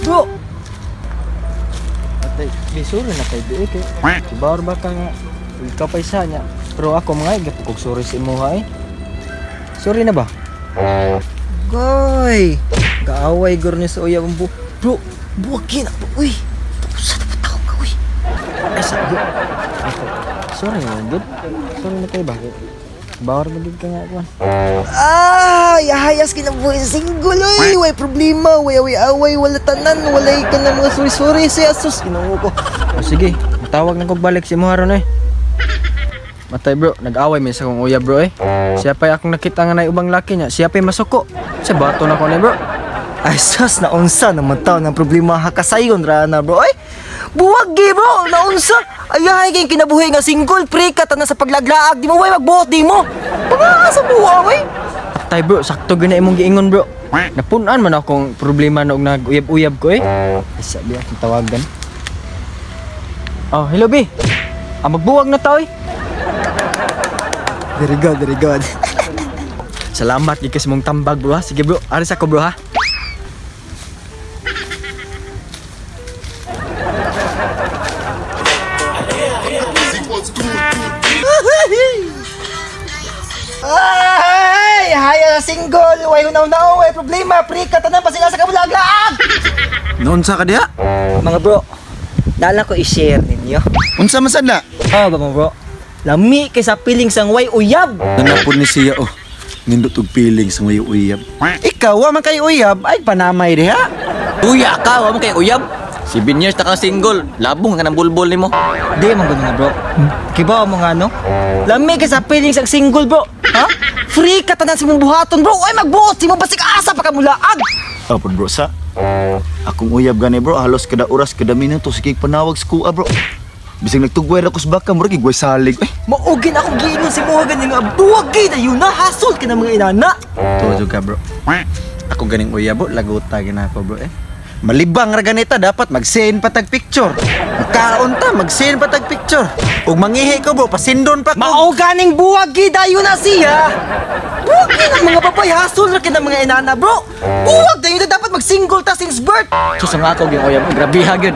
Bro! Atay, bisuro na kayo di kay. Bawar ba ka nga ikaw pa isa niya. Pero ako mga gapukog sorry sa imo ha eh. Sorry na ba? Goy! Gaaway gor ni sa uyab ang bro, buwagin ako. Uy! Tapos na tao ka, uy! Ay, sa bro. Sorry na, good. Sorry na kayo, bakit? Bawar mo din ka nga, kuwan. Hayas kinabuhi single, uy! Way problema, way away, wala tanan, walay ka na mga sorry siya, sus! Ginungo ko. O sige, matawag na kong balik si Muharon, eh. Matay bro, nag-away min sa kong uyab bro eh. Siya pa akong nakita nga na ubang laki niya. Siya pa masuko. Siya bato na ko na bro. Ay sus, naunsa naman tao ng problema hakasayon rana bro eh. Buwagi bro, naunsa. Ay kayong kinabuhi nga single, pre ka na sa paglaglaag. Di mo way magbuot di mo. Pagka sa buwa eh. Tay bro, sakto gina imong giingon bro. Napunan man akong problema noong nag-uyab-uyab ko eh. Ay sabi akong tawagan. Oh, hello B. Magbuwag na tao eh. Very good. Salamat gikas mong tambag bro ha. Sige bro, aris ako bro ha. Ay, haya single, way hunaw-naw, way problema, pre ka tanan pa sila sa kabulaglaag. Noon sa ka diha? Mga bro, dala ko i-share ninyo. Unsa man sad na? Oh, ba mo bro? Lami kay sa piling sang way uyab. Nanapon ni siya oh. Nindot og piling sa may uyab. Ikaw wa man kay uyab, ay panamay diha. Uya ka, wa mo kay uyab. 7 years na ka single, labong ka ng bulbul nimo. Di man gud nga bro. Kibaw mo nga no? Lami kay sa piling sang single bro. Ha? Free ka tanan sa mong buhaton bro. Ay magbuot si mo basig asa pa ka mulaag. Apod bro sa. Akong uyab gani bro, halos kada oras kada minuto sige panawag sa kuha bro. Bising nagtugway ra ko sa baka murag igway salig. Ay, Maugin akong giingon si mo gani nga buwagi na yun na hasol ka ng mga inana. tuwa ka bro. Ako ganing uyab bro, laguta gina ako bro eh. Malibang ra ganita dapat mag-send pa tag picture. Magkaon ta mag-send pa tag picture. Ug mangihi ko bro, pasindon pa ko. Mauganing buwagi dayo na siya. Buwagi ng mga babay hasol ra ka ng mga inana bro. Buwag dayo na dapat mag-single ta since birth. Sus nga ako gyud uyab, grabe ha gyud.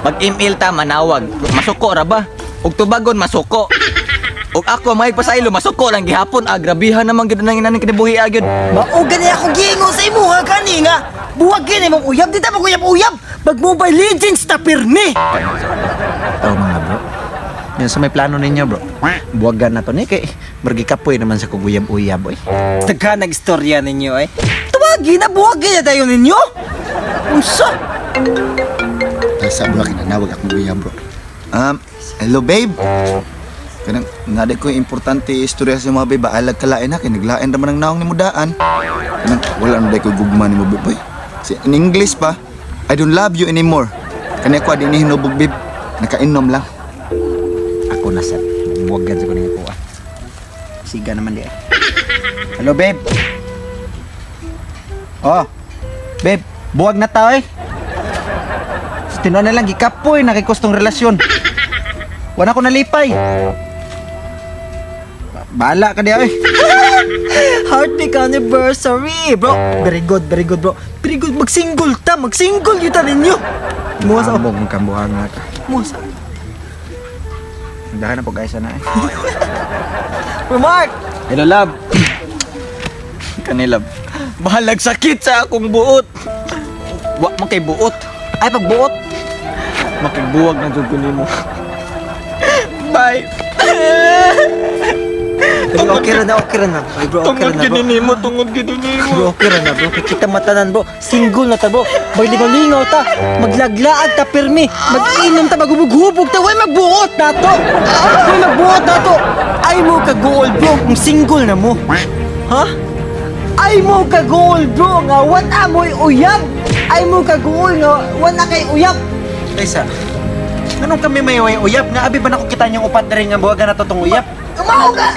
Mag-email ta manawag, masuko ra ba? Ug tubagon masuko. Ug ako may pasaylo masuko lang gihapon, grabihan naman gyud nang inaning kinabuhi gyud. Maugan niya akong giingon sa imo ha kani nga. Buwagi na mong uyab di ta mag-uyab-uyab. Mag-Mobile Legends ta pirmi. Tao mga bro. Yan sa may plano ninyo bro. Buwagan na to ni kay margi kapoy naman sa kuguyab-uyab boy. Tagka nag-istorya ninyo eh. Tuwagi na buwagi na tayo ninyo. Unsa? Sa bro kinanawag akong uyab bro. Hello babe. Kanang naday ko importante istorya sa mga babe, alag kalain na kay naglain ra man ang naong nimo daan. Kanang wala na day ko gugma nimo babe. Boy. In English pa, I don't love you anymore. Kani ko adin hinubog babe. Nakainom lang. Ako na sa buwagan sa kuning ko. Siga naman di. Hello babe. Oh. Babe, buwag na ta eh. Tinuan na lang gikapoy nakikustong relasyon. Wala ko nalipay. Bala ka diya eh. Heartbeat anniversary, bro. Very good bro. Very good, mag-single kita ninyo. Musa. Ambong kambuhan na ka. Musa. Dahan na po guys na eh. Remark. Hello love. Kanilab. Bahalag sakit sa akong buot. Wa man kay buot. Ay pagbuot. Makigbuwag na jud ko nimo. Bye. Okay ra na. Ay bro, okay ra na bro. Tungod gid nimo. Bro, okay ra na bro. Kita matanan bro. Single na ta bro. Maglingaw-lingaw ta. Maglaglaag ta pirmi. Mag-inom ta, maghubog-hubog ta. Way magbuot na to. Ay mo ka goal bro kung single na mo. Ha? Ay mo ka goal bro nga wala mo'y uyab. Ay mo ka goal nga wala kay uyab. Kaysa, anong kami may uyab? Nga abi ba na ko kita niyong upat na rin nga buwagan na to tong uyab? Umaw ka!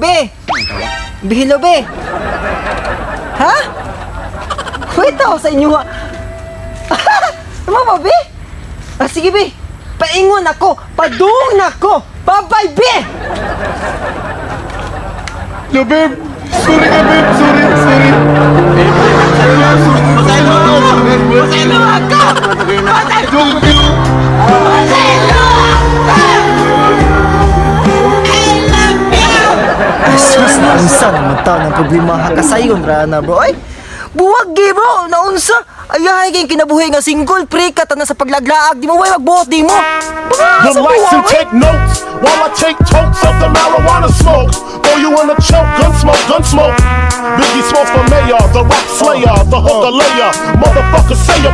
Be! Bihilo, be! Ha? Wait ako sa inyo ha! Tama ba, be? Ah, sige, be. Paingon ako. Padung ako. Bye-bye, be! No, babe. Sorry ka, babe. Sorry. Asus, naunsa naman tao ng problema hakasayon, Rana, bro. Ay, buwag, bro. Naunsa. Ayahay kayong kinabuhi nga single, pre, kata na sa paglaglaag. Di mo, way, magbuhot, di mo. Relax and take notes while I take totes of the marijuana smoke. Throw you in a choke, gun smoke. Biggie Smalls for mayor, the rap slayer, the hooker layer. Motherfucker say a